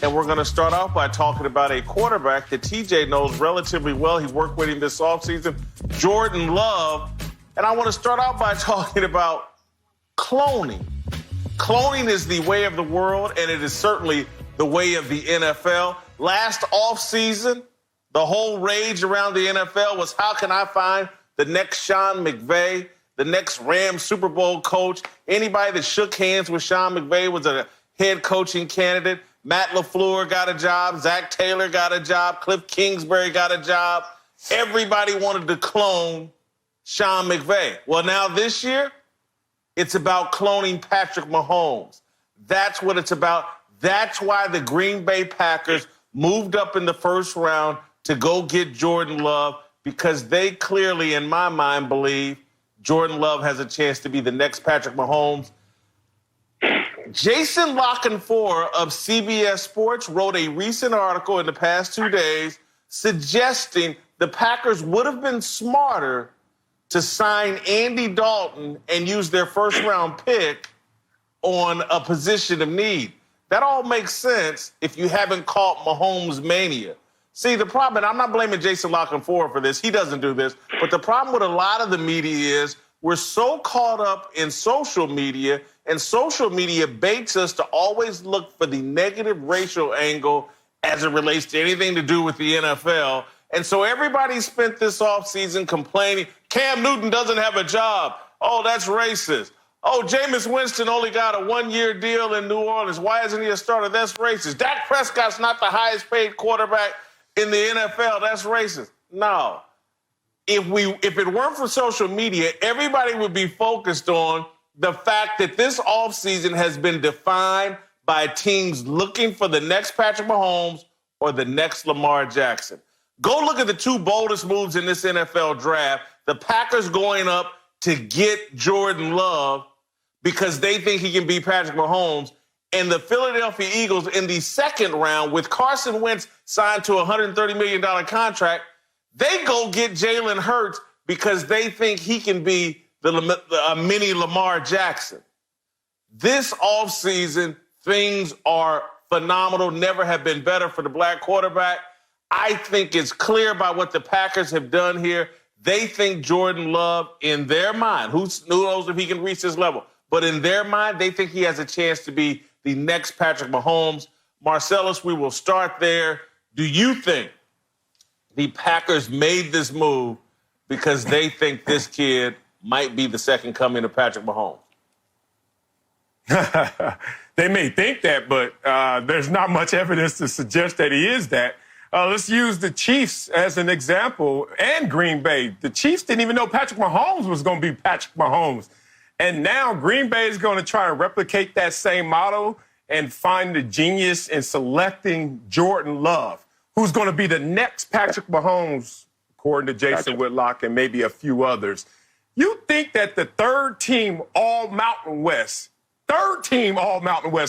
And we're going to start off by talking about a quarterback that TJ knows relatively well. He worked with him this offseason, Jordan Love. And I want to start out by talking about cloning. Cloning is the way of the world, and it is certainly the way of the NFL. Last offseason, the whole rage around the NFL was, how can I find the next Sean McVay, the next Rams Super Bowl coach? Anybody that shook hands with Sean McVay was a head coaching candidate. Matt LaFleur got a job. Zach Taylor got a job. Cliff Kingsbury got a job. Everybody wanted to clone Sean McVay. Well, now this year, it's about cloning Patrick Mahomes. That's what it's about. That's why the Green Bay Packers moved up in the first round to go get Jordan Love, because they clearly, in my mind, believe Jordan Love has a chance to be the next Patrick Mahomes. Jason Whitlock of CBS Sports wrote a recent article in the past 2 days suggesting the Packers would have been smarter to sign Andy Dalton and use their first-round pick on a position of need. That all makes sense if you haven't caught Mahomes mania. See, the problem, and I'm not blaming Jason Whitlock for this. He doesn't do this. But the problem with a lot of the media is we're so caught up in social media, and social media baits us to always look for the negative racial angle as it relates to anything to do with the NFL. And so everybody spent this offseason complaining, Cam Newton doesn't have a job. Oh, that's racist. Oh, Jameis Winston only got a one-year deal in New Orleans. Why isn't he a starter? That's racist. Dak Prescott's not the highest-paid quarterback in the NFL. That's racist. No. If it weren't for social media, everybody would be focused on the fact that this offseason has been defined by teams looking for the next Patrick Mahomes or the next Lamar Jackson. Go look at the two boldest moves in this NFL draft. The Packers going up to get Jordan Love because they think he can beat Patrick Mahomes, and the Philadelphia Eagles in the second round with Carson Wentz signed to a $130 million contract. They go get Jalen Hurts because they think he can be a mini Lamar Jackson. This offseason, things are phenomenal, never have been better for the black quarterback. I think it's clear by what the Packers have done here. They think Jordan Love, in their mind, who knows if he can reach this level, but in their mind, they think he has a chance to be the next Patrick Mahomes. Marcellus, we will start there. Do you think the Packers made this move because they think this kid might be the second coming of Patrick Mahomes? They may think that, but there's not much evidence to suggest that he is that. Let's use the Chiefs as an example, and Green Bay. The Chiefs didn't even know Patrick Mahomes was going to be Patrick Mahomes. And now Green Bay is going to try to replicate that same model and find the genius in selecting Jordan Love, who's going to be the next Patrick Mahomes, according to Jason Whitlock and maybe a few others. You think that the third-team All-Mountain West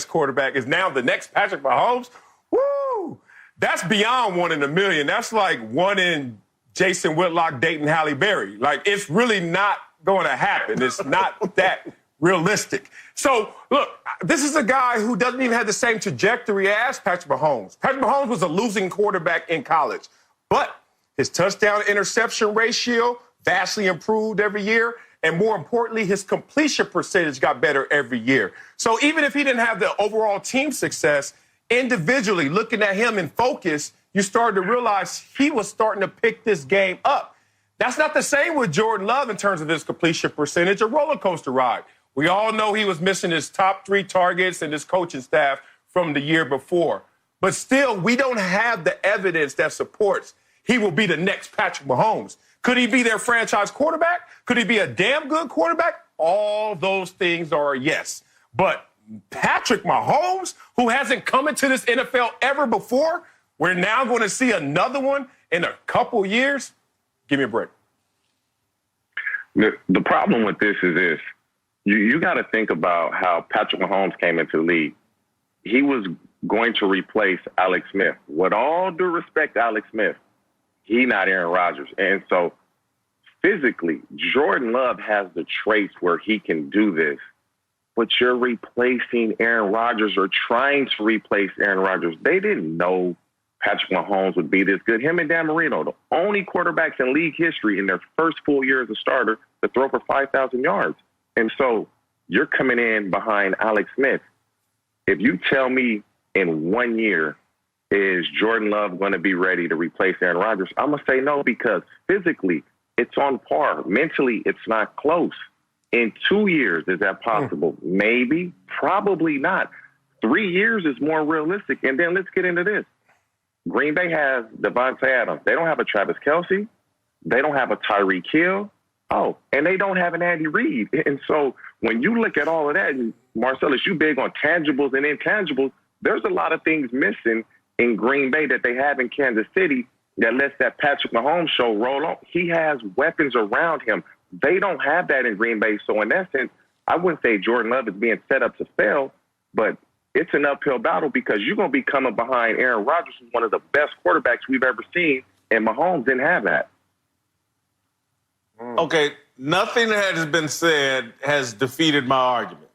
quarterback is now the next Patrick Mahomes? Woo! That's beyond 1 in a million. That's like 1 in Jason Whitlock dating Halle Berry. Like, it's really not going to happen. It's not that realistic. So, look, this is a guy who doesn't even have the same trajectory as Patrick Mahomes. Patrick Mahomes was a losing quarterback in college, but his touchdown-interception ratio vastly improved every year, and more importantly, his completion percentage got better every year. So even if he didn't have the overall team success, individually, looking at him in focus, you started to realize he was starting to pick this game up. That's not the same with Jordan Love in terms of his completion percentage, a roller coaster ride. We all know he was missing his top 3 targets and his coaching staff from the year before. But still, we don't have the evidence that supports he will be the next Patrick Mahomes. Could he be their franchise quarterback? Could he be a damn good quarterback? All those things are a yes. But Patrick Mahomes, who hasn't come into this NFL ever before, we're now going to see another one in a couple years. Give me a break. The problem with this is this. You got to think about how Patrick Mahomes came into the league. He was going to replace Alex Smith. With all due respect to Alex Smith, he not Aaron Rodgers. And so physically, Jordan Love has the traits where he can do this but you're replacing Aaron Rodgers or trying to replace Aaron Rodgers. They didn't know Patrick Mahomes would be this good. Him and Dan Marino, the only quarterbacks in league history in their first full year as a starter to throw for 5,000 yards. And so you're coming in behind Alex Smith. If you tell me in 1 year, is Jordan Love going to be ready to replace Aaron Rodgers? I'm going to say no, because physically it's on par. Mentally, it's not close. In 2 years, is that possible? Maybe, probably not. 3 years is more realistic. And then let's get into this. Green Bay has Devontae Adams. They don't have a Travis Kelce. They don't have a Tyreek Hill. Oh, and they don't have an Andy Reid. And so when you look at all of that, and Marcellus, you big on tangibles and intangibles, there's a lot of things missing in Green Bay that they have in Kansas City that lets that Patrick Mahomes show roll on. He has weapons around him. They don't have that in Green Bay. So in that sense, I wouldn't say Jordan Love is being set up to fail, but it's an uphill battle because you're going to be coming behind Aaron Rodgers, who's one of the best quarterbacks we've ever seen, and Mahomes didn't have that. Okay, nothing that has been said has defeated my argument,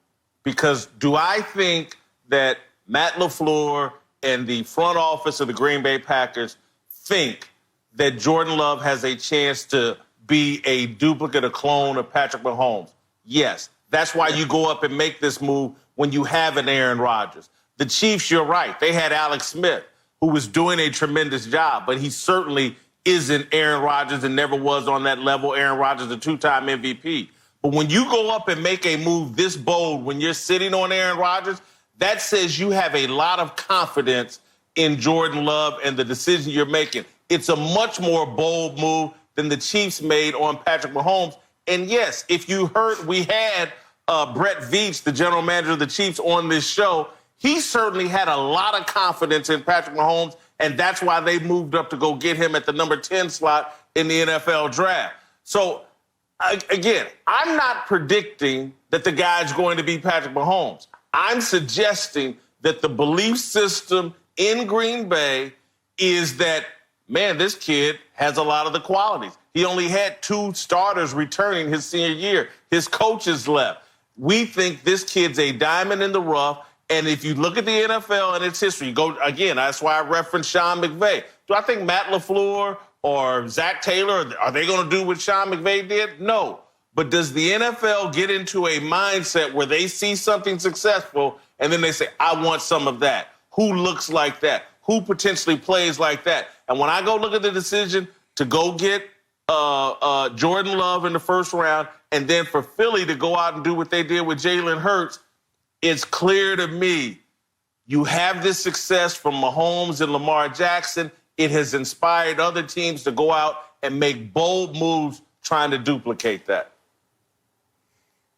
because do I think that Matt LaFleur and the front office of the Green Bay Packers think that Jordan Love has a chance to be a duplicate, a clone of Patrick Mahomes? Yes. That's why you go up and make this move when you have an Aaron Rodgers. The Chiefs, you're right. They had Alex Smith, who was doing a tremendous job, but he certainly isn't Aaron Rodgers and never was on that level. Aaron Rodgers, a two-time MVP. But when you go up and make a move this bold when you're sitting on Aaron Rodgers, that says you have a lot of confidence in Jordan Love and the decision you're making. It's a much more bold move than the Chiefs made on Patrick Mahomes. And yes, if you heard, we had Brett Veach, the general manager of the Chiefs, on this show. He certainly had a lot of confidence in Patrick Mahomes, and that's why they moved up to go get him at the number 10 slot in the NFL draft. So, again, I'm not predicting that the guy's going to be Patrick Mahomes. I'm suggesting that the belief system in Green Bay is that, man, this kid has a lot of the qualities. He only had 2 starters returning his senior year. His coaches left. We think this kid's a diamond in the rough. And if you look at the NFL and its history, that's why I referenced Sean McVay. Do I think Matt LaFleur or Zach Taylor, are they going to do what Sean McVay did? No. But does the NFL get into a mindset where they see something successful and then they say, I want some of that? Who looks like that? Who potentially plays like that? And when I go look at the decision to go get Jordan Love in the first round and then for Philly to go out and do what they did with Jalen Hurts, it's clear to me you have this success from Mahomes and Lamar Jackson. It has inspired other teams to go out and make bold moves trying to duplicate that.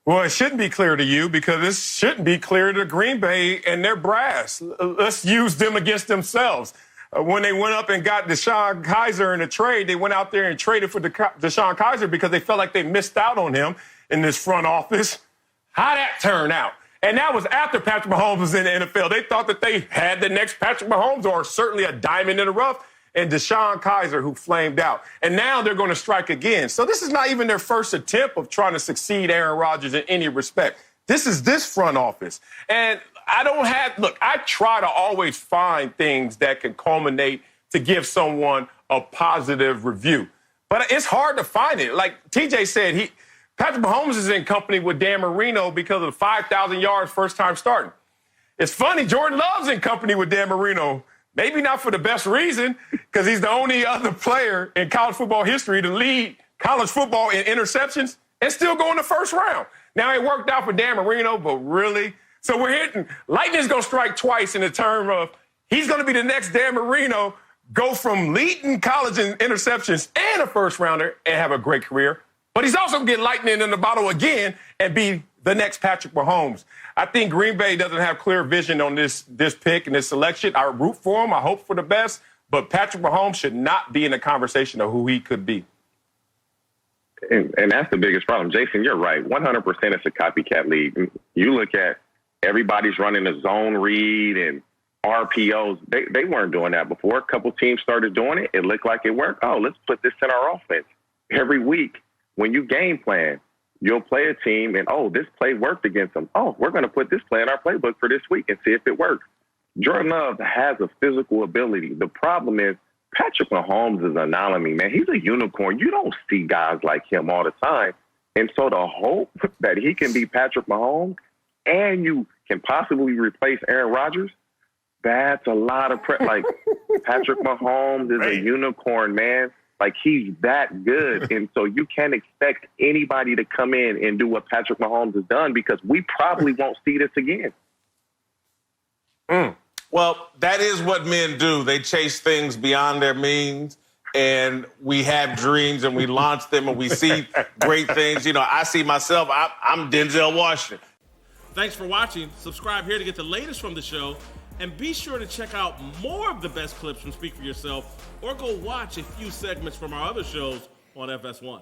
Well, it shouldn't be clear to you because this shouldn't be clear to Green Bay and their brass. Let's use them against themselves. When they went up and got Deshaun Kaiser in a trade, they went out there and traded for Deshaun Kaiser because they felt like they missed out on him in this front office. How'd that turn out? And that was after Patrick Mahomes was in the NFL. They thought that they had the next Patrick Mahomes or certainly a diamond in the rough, and Deshaun Kaiser, who flamed out. And now they're going to strike again. So this is not even their first attempt of trying to succeed Aaron Rodgers in any respect. This is this front office. And I try to always find things that can culminate to give someone a positive review. But it's hard to find it. Like TJ said, Patrick Mahomes is in company with Dan Marino because of the 5,000 yards first time starting. It's funny, Jordan Love's in company with Dan Marino, maybe not for the best reason, because he's the only other player in college football history to lead college football in interceptions and still go in the first round. Now, it worked out for Dan Marino, but really? So lightning's going to strike twice in the term of he's going to be the next Dan Marino, go from leading college in interceptions and a first rounder and have a great career. But he's also going to get lightning in the bottle again and be the next Patrick Mahomes. I think Green Bay doesn't have clear vision on this pick and this selection. I root for him. I hope for the best. But Patrick Mahomes should not be in the conversation of who he could be. And that's the biggest problem. Jason, you're right. 100% it's a copycat league. You look at everybody's running a zone read and RPOs. They weren't doing that before. A couple teams started doing it. It looked like it worked. Oh, let's put this in our offense. Every week, when you game plan, You'll play a team and, oh, this play worked against them. Oh, we're going to put this play in our playbook for this week and see if it works. Jordan Love has a physical ability. The problem is Patrick Mahomes is an anomaly, man. He's a unicorn. You don't see guys like him all the time. And so the hope that he can be Patrick Mahomes and you can possibly replace Aaron Rodgers, that's a lot of prep. Like, Patrick Mahomes is a unicorn, man. Like, he's that good. And so you can't expect anybody to come in and do what Patrick Mahomes has done because we probably won't see this again. Well, that is what men do. They chase things beyond their means, and we have dreams, and we launch them, and we see great things. You know, I see myself, I'm Denzel Washington. Thanks for watching. Subscribe here to get the latest from the show, and be sure to check out more of the best clips from Speak For Yourself, or go watch a few segments from our other shows on FS1.